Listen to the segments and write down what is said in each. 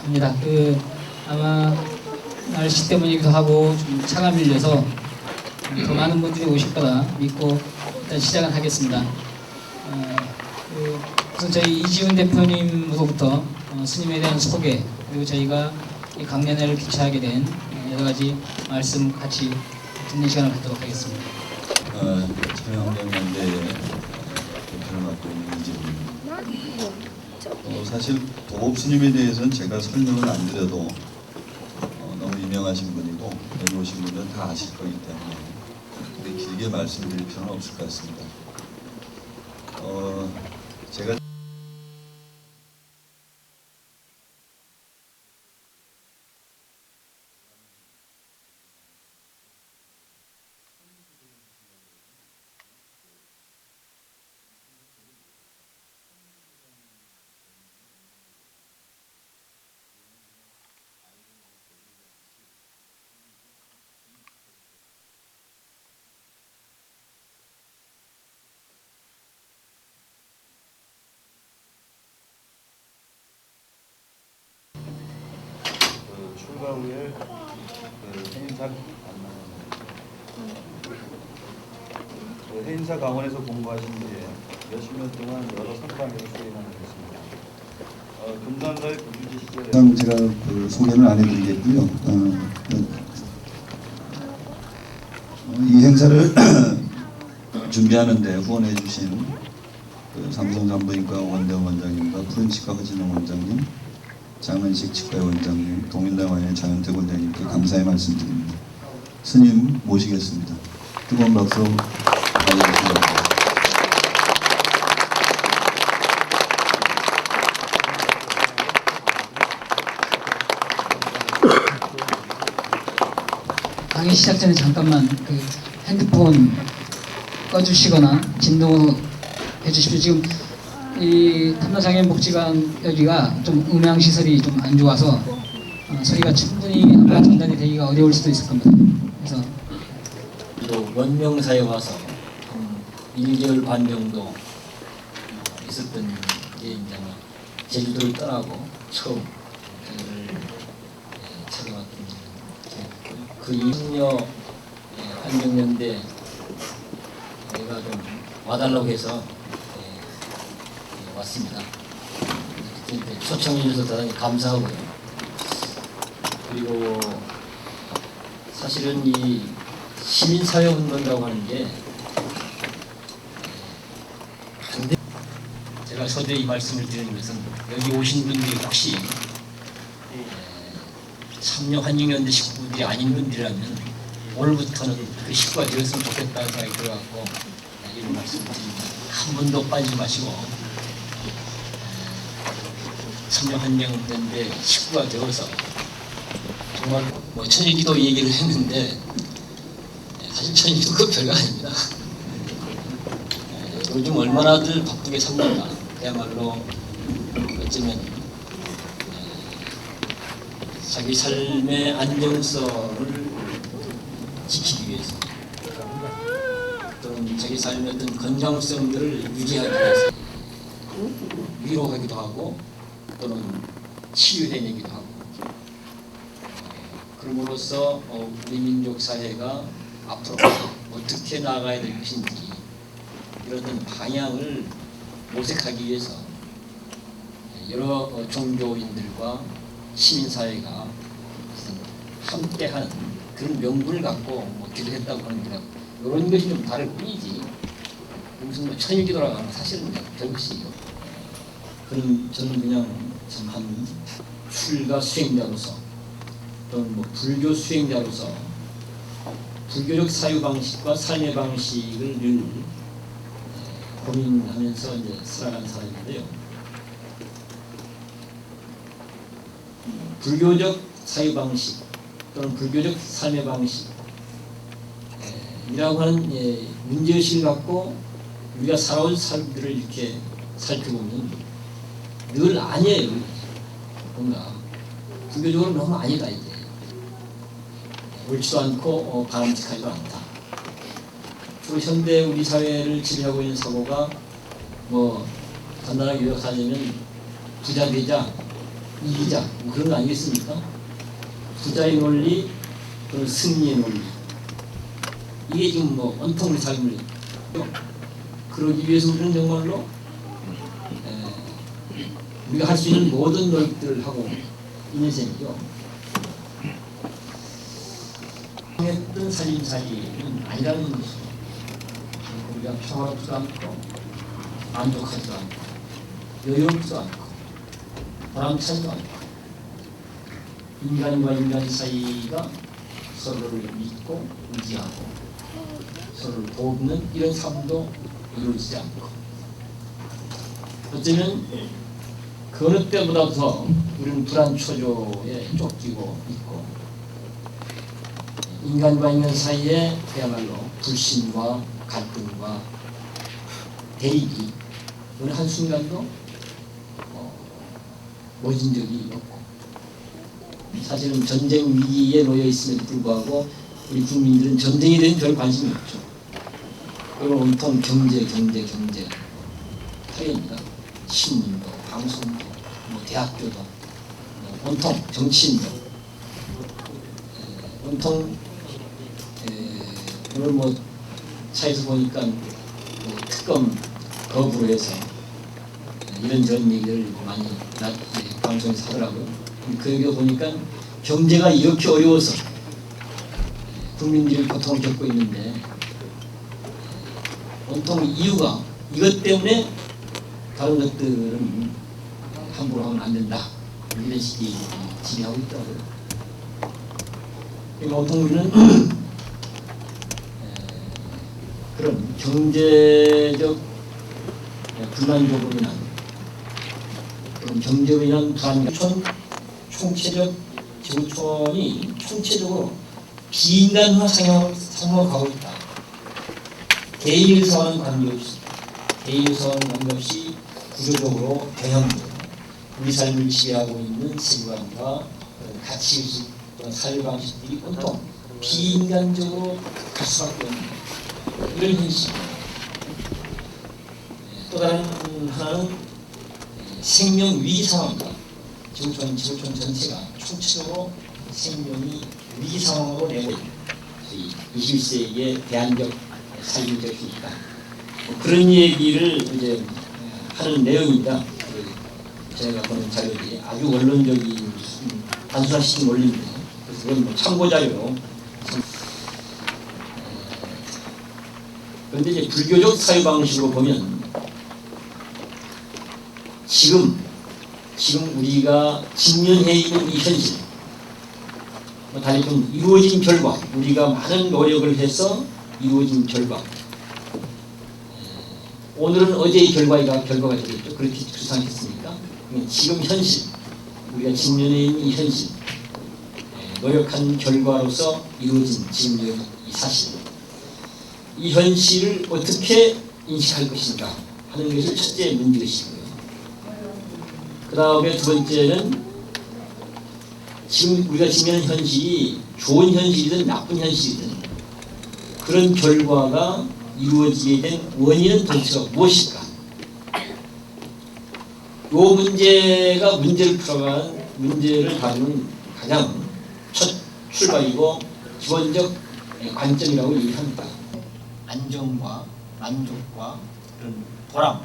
합니다. 아마 날씨 때문이기도 하고 좀 차가 밀려서 더 많은 분들이 오실 거라 믿고 일단 시작을 하겠습니다. 우선 저희 이지훈 대표님으로부터 스님에 대한 소개, 그리고 저희가 이 강연회를 개최하게 된 여러 가지 말씀 같이 듣는 시간을 갖도록 하겠습니다. 청양대연대의 대표를 맡고 있는 이지훈입니다. 사실 도법 스님에 대해서는 제가 설명을 안 드려도 너무 유명하신 분이고 여기 오신 분들은 다 아실 거기 때문에 길게 말씀드릴 필요는 없을 것 같습니다. 제가 출가 후에 해인사 강원에서 공부하신 뒤에 몇십 년 동안 여러 선방에서 수행하게 됐습니다. 금강가의 구주지 시절에 제가 소개는 안 해드리겠고요. 이 행사를 준비하는데 후원해 주신 삼성산부인과 원대원 원장님과 푸른치과 허진영 원장님, 장은식 치과의 원장님, 동인당원의 장현택 원장님께 감사의 말씀드립니다. 스님 모시겠습니다. 뜨거운 박수 부탁드립니다. 강의 시작 전에 잠깐만 핸드폰 꺼주시거나 진동으로 해주십시오. 지금 이 탐나장애인복지관 여기가 좀 음향 시설이 좀 안 좋아서 소리가 충분히 아마 전달이 되기가 어려울 수도 있을 겁니다. 그래서 또 원명사에 와서 한 1개월 반 정도 있었던 게 이제 제주도를 떠나고 처음 저를 찾아왔던 그 이승려 환경연대 내가 좀 와달라고 해서 왔습니다. 초청해 주셔서 대단히 감사하고요. 그리고 사실은 이 시민사회운동이라고 하는 게 제가 서두에 이 말씀을 드리는 것은 여기 오신 분들이 혹시 참여환영연대 식구들이 아닌 분들이라면 오늘부터는 그 식구가 되었으면 좋겠다는 생각이 들어갖고 이런 말씀을 드립니다. 한 번도 빠지지 마시고 참여환영연대 식구가 되어서 정말 천일기도 얘기를 했는데 사실 천일기도 그 별거 아닙니다. 요즘 얼마나들 바쁘게 삽니까. 그야말로 어쩌면 자기 삶의 안정성을 지키기 위해서 또는 자기 삶의 어떤 건강성들을 유지하기 위해서 위로하기도 하고 또는 치유해내기도 하고 그럼으로써 우리 민족 사회가 앞으로 어떻게 나아가야 될 것인지 이런 방향을 모색하기 위해서 여러 종교인들과 시민사회가 함께한 그런 명분을 갖고 기도를 했다고 하는 게 이런 것이 좀 다를 뿐이지 무슨 천일기도라고 하면 사실은 별것이 그런 저는 그냥 참 한 출가 수행자로서 또는 불교 수행자로서 불교적 사유 방식과 삶의 방식을 늘 고민하면서 이제 살아가는 사람인데요. 불교적 사유 방식 또는 불교적 삶의 방식이라고 하는 문제의식을 갖고 우리가 살아온 삶들을 이렇게 살펴보면 늘 아니에요. 뭔가 불교적으로 너무 아니다 이게. 옳지도 않고 바람직하지도 않다. 주로 현대 우리 사회를 지배하고 있는 사고가 간단하게 요약하자면 부자 되자, 이기자 뭐 그런 거 아니겠습니까? 부자의 논리, 그리고 승리의 논리. 이게 지금 뭐 온통 우리 삶을 그러기 위해서 우리는 정말로 우리가 할 수 있는 모든 노력들을 하고 있는 셈이죠. 했던 살림살이는 아니라는 것이죠. 우리가 평화롭지도 않고 만족하지도 않고 여유롭지도 않고 보람차지도 않고 인간과 인간 사이가 서로를 믿고 의지하고 서로를 돕는 이런 삶도 이루어지지 않고 어쩌면 그 어느 때보다 더 우리는 불안초조에 쫓기고 있고 인간과 인간 사이에 그야말로 불신과 갈등과 대립이 어느 한순간도 멎은 적이 없고 사실은 전쟁 위기에 놓여 있음에도 불구하고 우리 국민들은 전쟁에 대한 별 관심이 없죠. 그리고 온통 경제 타입니다. 신문도 방송도 뭐 대학교도 온통 정치인도 온통 오늘 뭐 차에서 보니까 뭐 특검 거부로 해서 이런저런 얘기를 많이 방송에서 하더라고요. 그 얘기 보니까 경제가 이렇게 어려워서 국민들이 고통을 겪고 있는데 온통 이유가 이것 때문에 다른 것들은 함부로 하면 안 된다. 이런 식이 지배하고 있더라고요. 그러니까 온통 우리는 그런 경제적 불만족으로 인한 그런 경제로 인한 불안감 총체적 지구촌이 총체적으로 비인간화 상황으로 가고 있다. 개인일서와는 관계없이 개인일서와는 관계없이 구조적으로 경향적으로 우리 삶을 지배하고 있는 세계관과 가치의식 또는 사회 방식들이 온통 비인간적으로 갈 수밖에 없는 이런 현실입니다. 또 다른 하나는 생명 위기 상황입니다. 지구촌 전체가 총체적으로 생명이 위기 상황으로 내고 있는 21세기의 대안적 살림적 위기다. 그런 얘기를 이제 하는 내용입니다. 제가 보는 자료들이 아주 원론적인 단순화시킨 원리인데 그래서 그건 뭐 참고 자료로. 그런데 이제 불교적 사유 방식으로 보면 지금 우리가 직면해 있는 이 현실, 달리 좀 이루어진 결과, 우리가 많은 노력을 해서 이루어진 결과, 오늘은 어제의 결과가 되겠죠. 그렇게 않겠습니까? 지금 현실, 우리가 직면해 있는 이 현실, 노력한 결과로서 이루어진 지금 이 사실, 이 현실을 어떻게 인식할 것인가 하는 것이 첫째 문제의식이고요. 그 다음에 두 번째는 지금 우리가 지내는 현실이 좋은 현실이든 나쁜 현실이든 그런 결과가 이루어지게 된 원인은 도대체 무엇일까? 이 문제가 문제를 다루는 가장 첫 출발이고 기본적 관점이라고 얘기합니다. 안정과 만족과 그런 보람,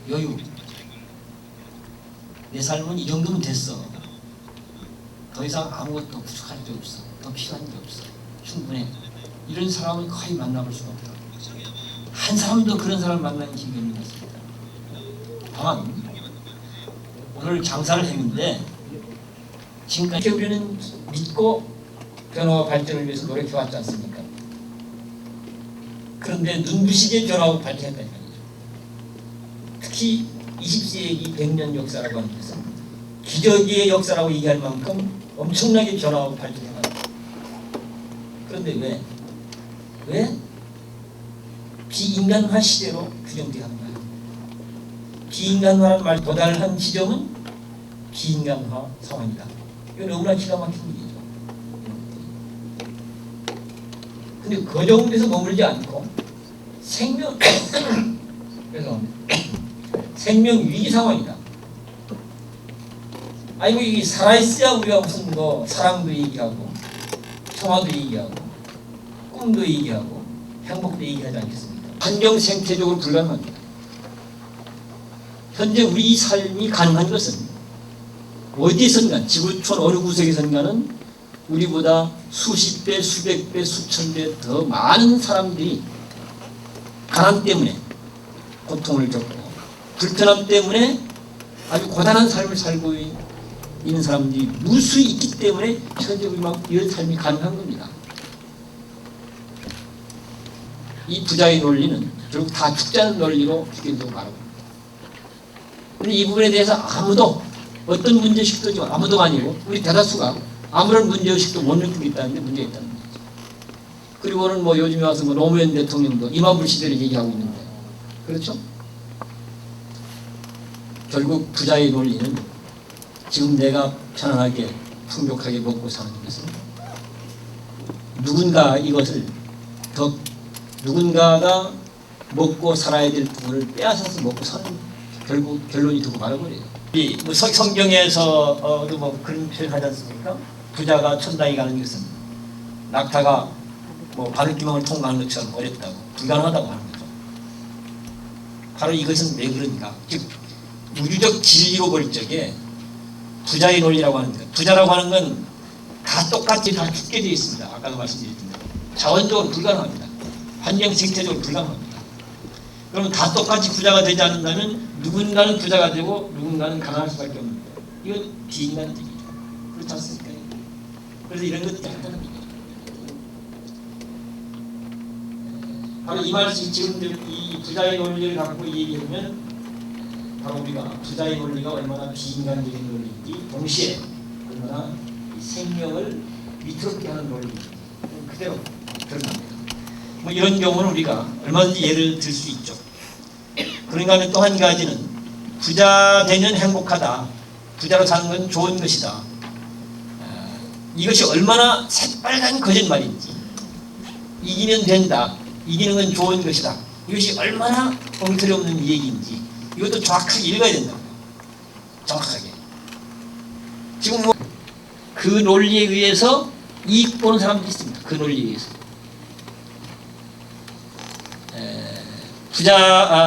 여유. 내 삶은 이 정도면 됐어. 더 이상 아무것도 부족한 게 없어. 더 필요한 게 없어. 충분해. 이런 사람은 거의 만나볼 수가 없다. 한 사람도 그런 사람을 만나는 기회가 있는 것입니다. 다만 오늘 장사를 했는데 지금까지 우리는 믿고 변화와 발전을 위해서 노력해왔지 않습니까? 그런데 눈부시게 변화하고 발전했다는 말이죠. 특히 20세기 100년 역사라고 하는 것은 기적의 역사라고 얘기할 만큼 엄청나게 변화하고 발전해왔다. 그런데 왜 비인간화 시대로 규정되어 하는가? 비인간화라는 말 도달한 지점은 비인간화 상황이다. 이건 너무나 기가 막힌 일이죠. 근데 그 정도에서 머물지 않고 생명 위기 상황이다. 아이고 이게 살아있어야 우리가 무슨 뭐 사랑도 얘기하고 평화도 얘기하고 꿈도 얘기하고 행복도 얘기하지 않겠습니까? 환경 생태적으로 불가능합니다. 현재 우리 삶이 가능한 것은 어디선가 지구촌 어느 구석에선가는 우리보다 수십 배, 수백 배, 수천 배 더 많은 사람들이 가난 때문에 고통을 겪고 불편함 때문에 아주 고단한 삶을 살고 있는 사람들이 무수히 있기 때문에 현재 우리만 이런 삶이 가능한 겁니다. 이 부자의 논리는 결국 다 죽자는 논리로 기독교도 말하고 있습니다. 그런데 이 부분에 대해서 아무도 어떤 문제의식도 아무도 아니고 우리 대다수가 아무런 문제의식도 못 느끼고 있다는데 문제가 있다는 거죠. 그리고는 뭐 요즘에 와서 뭐 노무현 대통령도 이만불 시대를 얘기하고 있는데 그렇죠? 결국 부자의 논리는 지금 내가 편안하게 풍족하게 먹고 사는 것은 누군가 이것을 더 누군가가 먹고 살아야 될 부분을 빼앗아서 먹고 사는 결국 결론이 되고 말아버려요. 이 뭐 성경에서도 뭐 그런 표현하지 않습니까? 부자가 천당에 가는 것은 낙타가 뭐 바늘구멍을 통과하는 것처럼 어렵다고 불가능하다고 하는 거죠. 바로 이것은 왜 그런가? 즉 우주적 진리로 볼 적에 부자의 논리라고 하는 것, 부자라고 하는 건 다 똑같이 다 죽게 되어 있습니다. 아까도 말씀드렸던 대로 자원적으로 불가능합니다. 환경 생태적으로 불가능합니다. 그러면 다 똑같이 부자가 되지 않는다면 누군가는 부자가 되고 누군가는 가난할 수밖에 없는데 이건 비인간적이죠. 그렇지 않습니까? 그래서 이런 것들이 한다는 거죠. 바로 이 말씀 지금 이 부자의 논리를 갖고 얘기하면 바로 우리가 부자의 논리가 얼마나 비인간적인 논리인지 동시에 얼마나 이 생명을 위태롭게 하는 논리인지 그대로 드러납니다. 뭐 이런 경우는 우리가 얼마든지 예를 들 수 있죠. 그런가 하면 또 한 가지는 부자 되면 행복하다. 부자로 사는 건 좋은 것이다. 이것이 얼마나 새빨간 거짓말인지 이기면 된다. 이기는 건 좋은 것이다. 이것이 얼마나 엉터리 없는 얘기인지 이것도 정확하게 읽어야 된다. 정확하게. 지금 뭐 그 논리에 의해서 이익 보는 사람들이 있습니다. 그 논리에 의해서.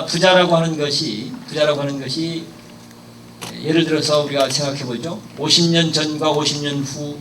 부자라고 하는 것이 예를 들어서 우리가 생각해 보죠. 50년 전과 50년 후